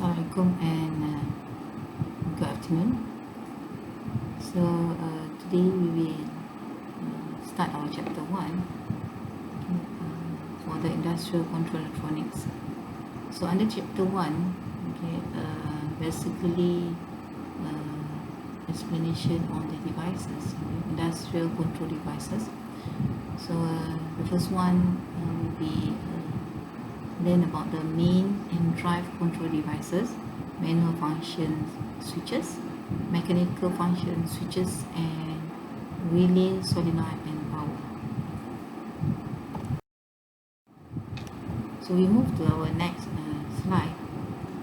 Assalamualaikum and good afternoon. So today we will start our chapter 1 for the industrial control electronics. So under chapter 1, basically explanation on the devices, industrial control devices. So the first one will be learn about the main and drive control devices, manual function switches, mechanical function switches, and relay, solenoid, and power. So we move to our next slide.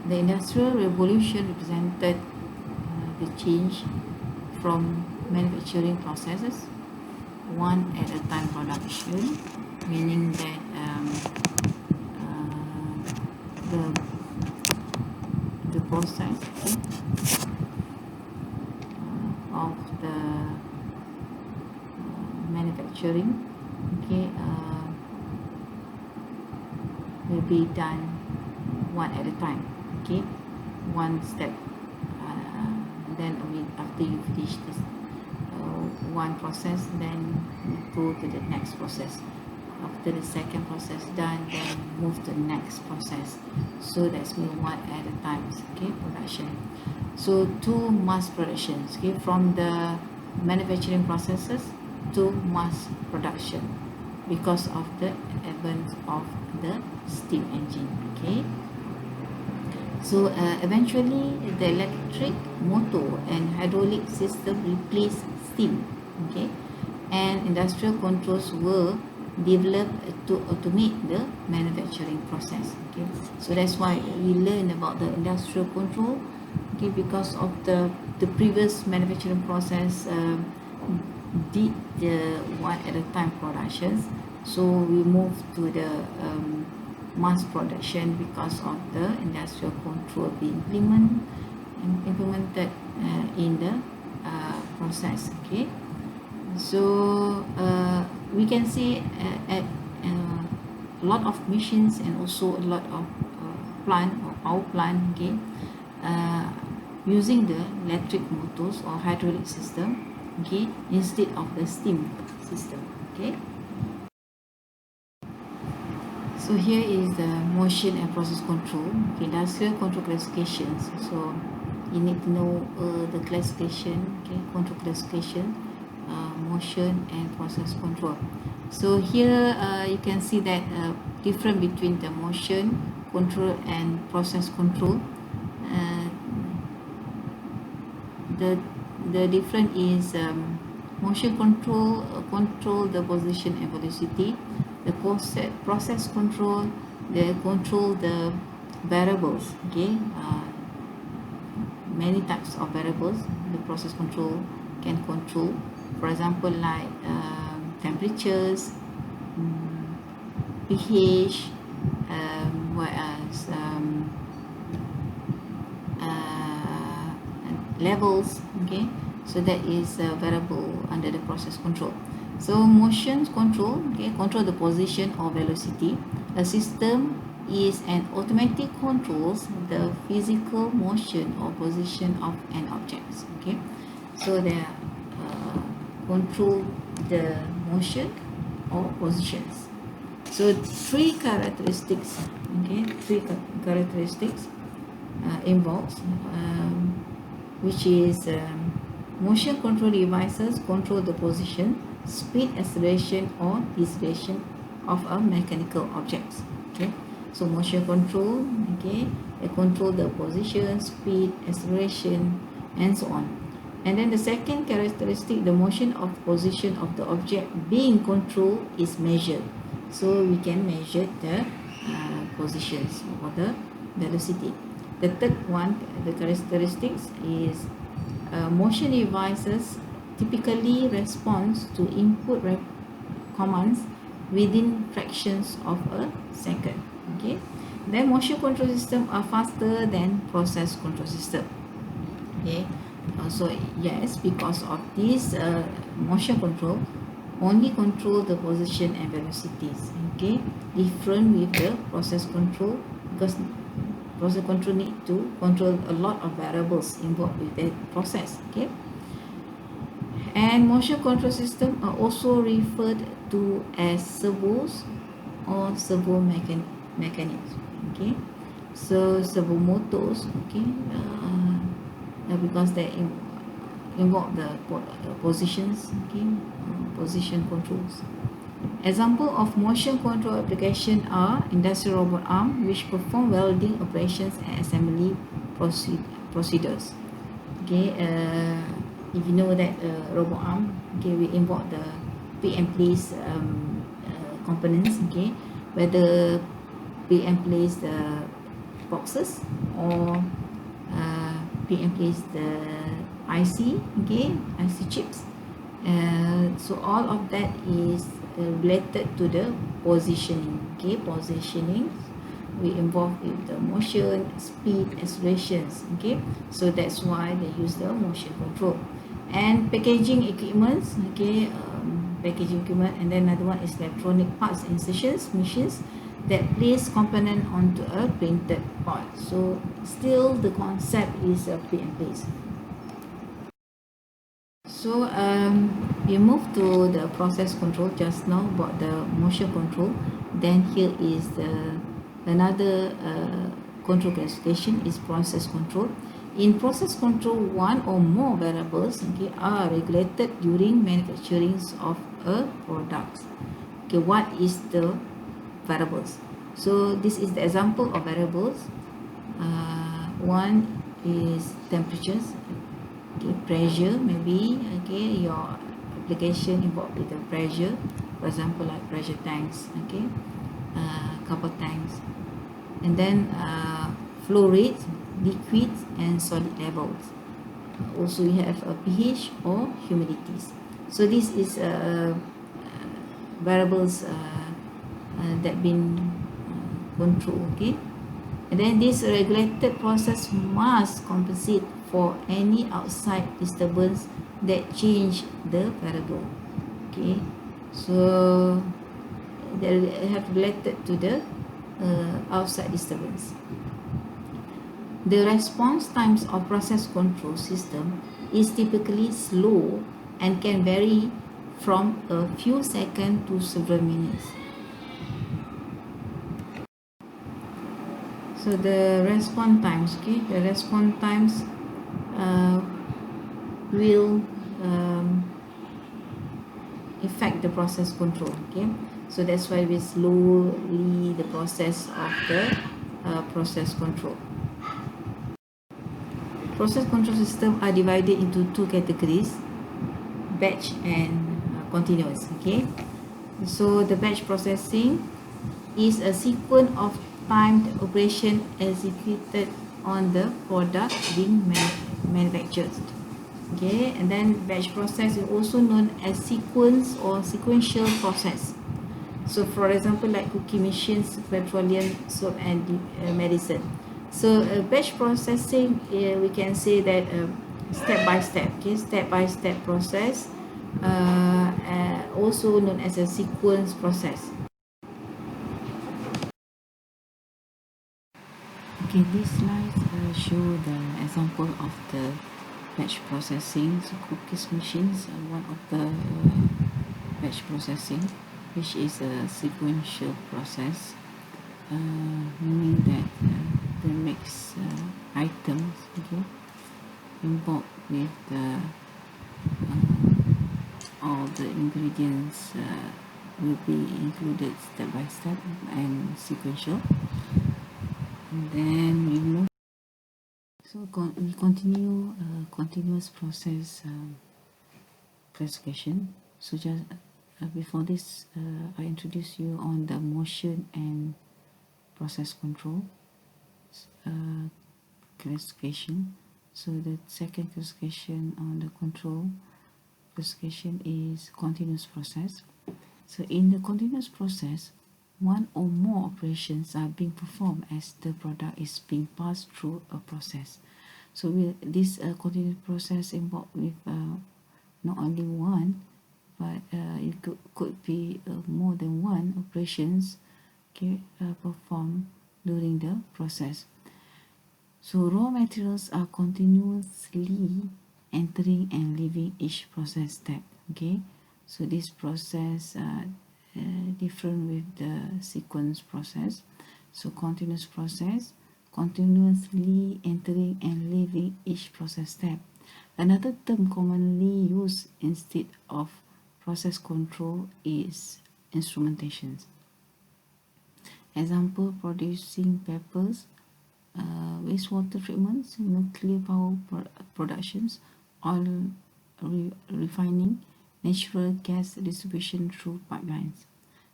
The Industrial Revolution represented the change from manufacturing processes, one at a time production, meaning that the process of the manufacturing will be done one at a time, one step, then only after you finish this one process, then go to the next process. After the second process done, then move to the next process. So that's mean one at a time, production. So to mass productions, from the manufacturing processes to mass production because of the advent of the steam engine. So eventually the electric motor and hydraulic system replaced steam, and industrial controls were developed to automate the manufacturing process. So that's why we learn about the industrial control, because of the previous manufacturing process did the one at a time productions. So we move to the mass production because of the industrial control being implemented in the process. So we can see at a lot of machines and also a lot of plant or power plant, using the electric motors or hydraulic system, instead of the steam system. So here is the motion and process control, industrial control classifications. So you need to know the classification, control classification, motion and process control. So here you can see that difference between the motion control and process control. The difference is motion control control the position and velocity. The process control, they control the variables. Many types of variables the process control can control. For example, like temperatures, pH, whereas levels. So that is a variable under the process control. So motion control, control the position or velocity. A system is an automatic controls the physical motion or position of an object. So they control the motion or positions. So three characteristics, involves, which is motion control devices control the position, speed, acceleration or deceleration of a mechanical objects. So motion control, they control the position, speed, acceleration, and so on. And then the second characteristic, the motion of position of the object being controlled is measured. So we can measure the positions or the velocity. The third one, the characteristics is motion devices typically responds to input commands within fractions of a second. Then motion control system are faster than process control system. So yes, because of this motion control only control the position and velocities, different with the process control, because process control need to control a lot of variables involved with the process. Okay, and motion control system are also referred to as servos or mechanics. Okay, so servo motors. Okay, because they involve the positions. Okay, position controls. Example of motion control application are industrial robot arm, which perform welding operations and assembly procedures. Okay, if you know that robot arm, okay, we involve the pick and place components. Okay, whether pick and place the boxes or pick and place the IC. Okay, IC chips. So all of that is related to the positioning. Okay, positioning we involve with the motion, speed, accelerations. Okay, so that's why they use the motion control. And packaging equipments. Okay, packaging equipment, and then another one is electronic parts insertions machines that place component onto a printed part. So still the concept is a pick and place. So we move to the process control just now about the motion control. Then here is the another control classification is process control. In process control, one or more variables, okay, are regulated during manufacturing of a product. Okay, what is the variables? So this is the example of variables. One is temperatures. Okay, pressure, maybe. Okay, your application involved with the pressure, for example, like pressure tanks. Okay, couple tanks, and then flow rate, liquids and solid levels. Also we have a pH or humidities. So this is variables that been controlled. Okay, and then this regulated process must compensate for any outside disturbance that change the variable. Okay, so they have related to the outside disturbance. The response times of process control system is typically slow and can vary from a few seconds to several minutes. So the response times, okay, the response times will affect the process control. Okay, so that's why we slowly the process of the process control. Process control system are divided into two categories, batch and continuous. Okay, so the batch processing is a sequence of timed operation executed on the product being manufactured. Okay, and then batch process is also known as sequence or sequential process. So for example, like cooking machines, petroleum, soap and medicine. So batch processing, we can say that step by step. Okay, step by step process, also known as a sequence process. Okay, this slide show the example of the batch processing. So cookies machines are one of the batch processing, which is a sequential process, meaning that the mix items, okay, involved with the all the ingredients will be included step by step and sequential. And then we move. So we continue continuous process classification. So just before this, I introduce you on the motion and process control classification. So the second classification on the control classification is continuous process. So in the continuous process, one or more operations are being performed as the product is being passed through a process. So this continuous process involved with not only one, but it could be more than one operations, okay, performed during the process. So raw materials are continuously entering and leaving each process step. Okay, so this process different with the sequence process. So continuous process, continuously entering and leaving each process step. Another term commonly used instead of process control is instrumentation. Example: producing peppers, wastewater treatments, nuclear power productions, oil refining, natural gas distribution through pipelines.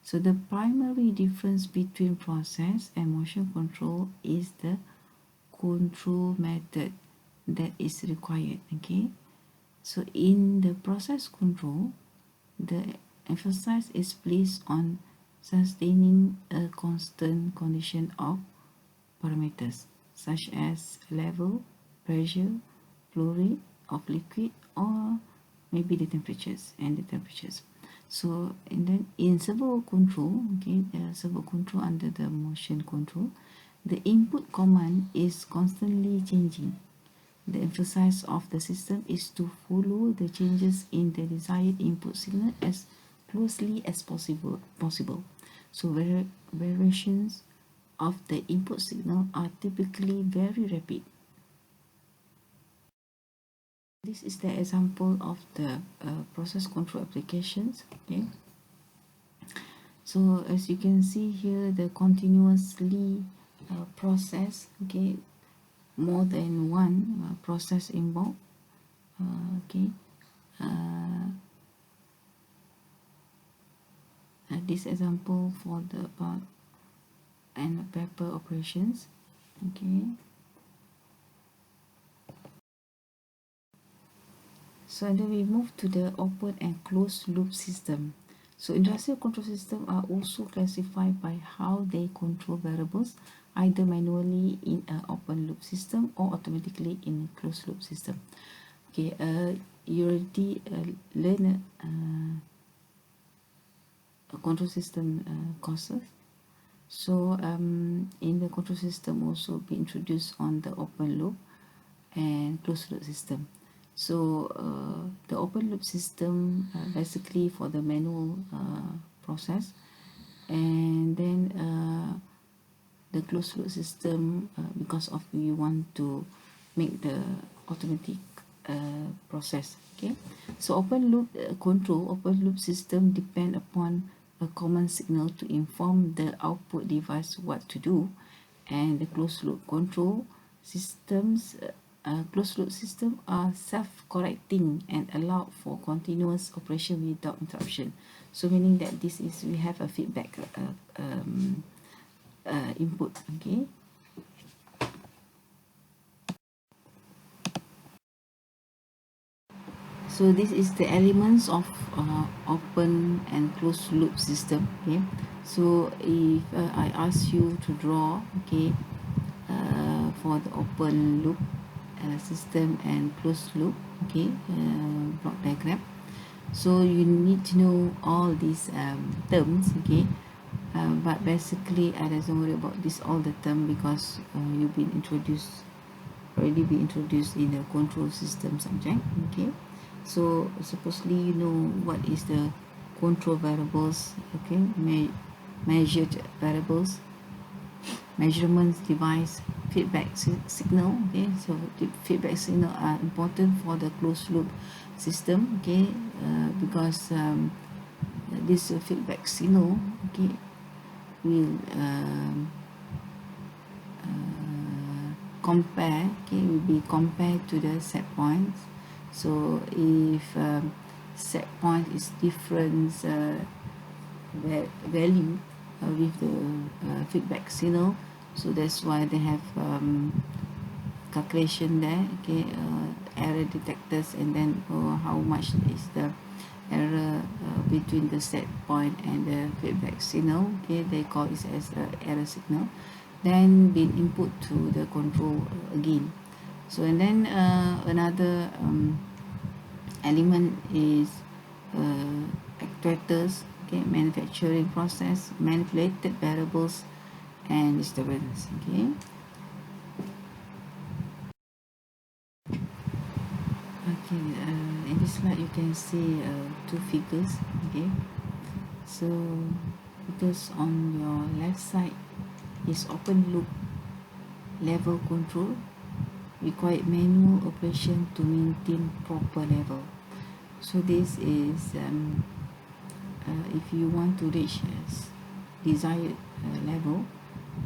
So the primary difference between process and motion control is the control method that is required. Okay, so in the process control, the emphasis is placed on sustaining a constant condition of parameters such as level, pressure, flow rate of liquid, or maybe the temperatures. So and then in servo control, okay, servo control under the motion control, the input command is constantly changing. The emphasis of the system is to follow the changes in the desired input signal as closely as possible. So variations of the input signal are typically very rapid. This is the example of the process control applications. Okay, so as you can see here, the continuously process, okay, more than one process involved. Okay, this example for the pulp and pepper operations. Okay, so then we move to the open and closed loop system. So industrial control systems are also classified by how they control variables, either manually in an open loop system or automatically in a closed loop system. Okay, you already learned a control system courses. So in the control system also be introduced on the open loop and closed loop system. So the open loop system basically for the manual process, and then the closed loop system because of we want to make the automatic process. Okay, so open loop open loop system depend upon a common signal to inform the output device what to do, and the closed loop control systems closed loop system are self-correcting and allow for continuous operation without interruption. So meaning that this is we have a feedback input. Okay, so this is the elements of open and closed loop system. Okay, so if I ask you to draw, okay, for the open loop system and closed loop, okay, block diagram, so you need to know all these terms. Okay, but basically I doesn't worry about this all the term because you've been already been introduced in the control system subject. Okay, so supposedly you know what is the control variables. Okay, measured variables, measurements device, feedback signal. Okay, so the feedback signal are important for the closed loop system. Okay, because this feedback signal, okay, will compare, okay, will be compared to the set points. So if set point is different value with the feedback signal, so that's why they have calculation there. Okay, error detectors, and then how much is the error between the set point and the feedback signal. Okay, they call it as error signal, then been input to the control again. So and then another element is actuators. Okay, manufacturing process, manipulated variables, and disturbance. Okay, Okay, in this slide you can see two figures. Okay, so because on your left side is open loop level control, required manual operation to maintain proper level. So this is if you want to reach desired level,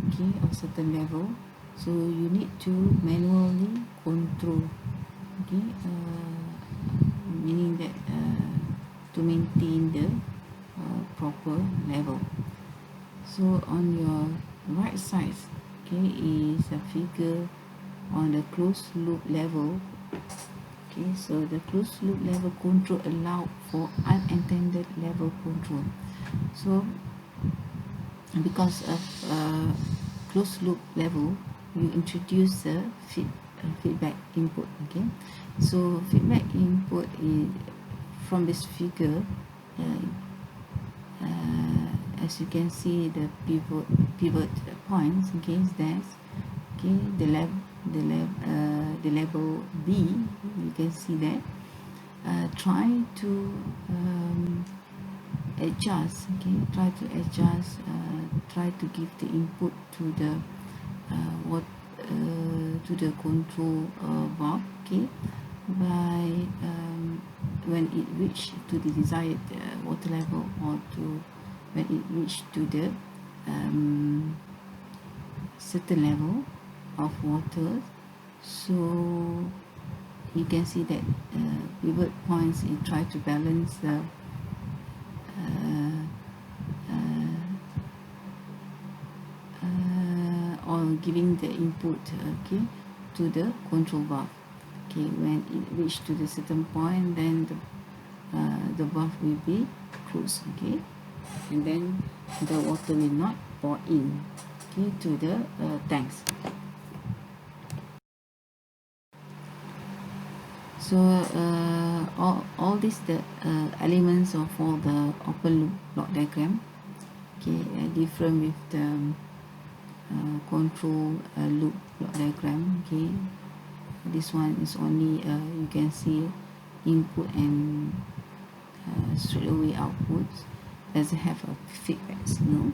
okay, or certain level, so you need to manually control, okay, meaning that to maintain the proper level. So on your right side, okay, is a figure on the closed loop level. Okay, so the closed loop level control allow for unintended level control. So because of closed loop level, you introduce a feedback input. Okay, so feedback input is from this figure. As you can see, the pivot points. Okay, that's okay. The level B, you can see that. Try to adjust. Okay, try to give the input to the to the control valve. Okay, by when it reach to the desired water level, or to when it reach to the certain level of water. So you can see that pivot points, it try to balance the or giving the input, okay, to the control valve. Okay, when it reach to the certain point, then the valve will be closed. Okay, and then the water will not pour in, okay, to the tanks. So all these the elements of all the open loop block diagram, okay, different with the control loop block diagram. Okay, this one is only you can see input and straight away output, doesn't have a feedback signal.